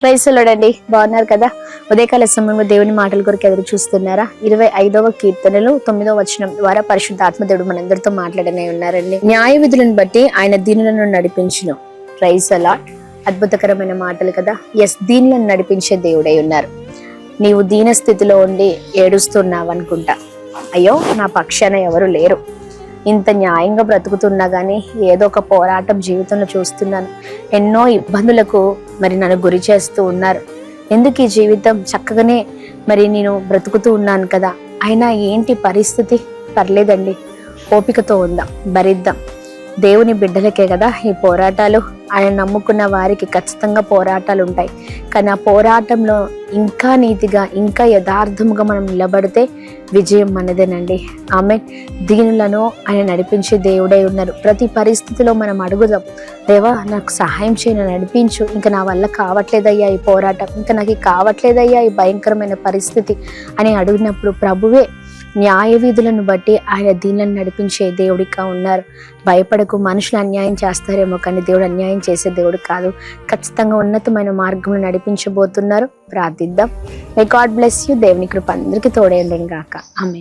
Praise lord. బాగున్నారు కదా? ఉదయకాల సమయంలో దేవుని మాటల కొరకు ఎదురు చూస్తున్నారా? 25వ కీర్తనలు 9వ వచనం ద్వారా పరిశుద్ధాత్మ దేవుడు మనందరితో మాట్లాడనే ఉన్నారండి. న్యాయ విధులను బట్టి ఆయన దీనులను నడిపించును. Praise lord. అద్భుతకరమైన మాటలు కదా. ఎస్, దీనులను నడిపించే దేవుడై ఉన్నారు. నీవు దీన స్థితిలో ఉండి ఏడుస్తున్నావు అనుకుంటా, అయ్యో నా పక్షాన ఎవరు లేరు, ఇంత న్యాయంగా బ్రతుకుతున్నా కానీ ఏదో ఒక పోరాటం జీవితంలో చూస్తున్నాను, ఎన్నో ఇబ్బందులకు మరి నన్ను గురి చేస్తూ ఉన్నారు, ఎందుకు ఈ జీవితం చక్కగానే మరి నేను బ్రతుకుతూ ఉన్నాను కదా, అయినా ఏంటి పరిస్థితి? పర్లేదండి, ఓపికతో ఉందాం, భరిద్దాం. దేవుని బిడ్డలకే కదా ఈ పోరాటాలు. ఆయన నమ్ముకున్న వారికి ఖచ్చితంగా పోరాటాలు ఉంటాయి. కానీ ఆ పోరాటంలో ఇంకా నీతిగా, ఇంకా యథార్థముగా మనం నిలబడితే విజయం మనదేనండి. ఆమె దీనులను ఆయన నడిపించే దేవుడై ఉన్నారు. ప్రతి పరిస్థితిలో మనం అడుగుదాం, దేవా నాకు సహాయం చేయను, నడిపించు, ఇంకా నా వల్ల కావట్లేదయ్యా ఈ పోరాటం, ఇంకా నాకు కావట్లేదయ్యా ఈ భయంకరమైన పరిస్థితి అని అడిగినప్పుడు ప్రభువే న్యాయ విధులను బట్టి ఆయన దీనులను నడిపించే దేవుడిగా ఉన్నారు. భయపడకు, మనుషులు అన్యాయం చేస్తారేమో కానీ దేవుడు అన్యాయం చేసే దేవుడు కాదు. ఖచ్చితంగా ఉన్నతమైన మార్గంలో నడిపించబోతున్నారు. ప్రార్థిద్దాం. May God bless you. దేవుని కృప అందరికీ తోడేయండి గాక. ఆమేన్.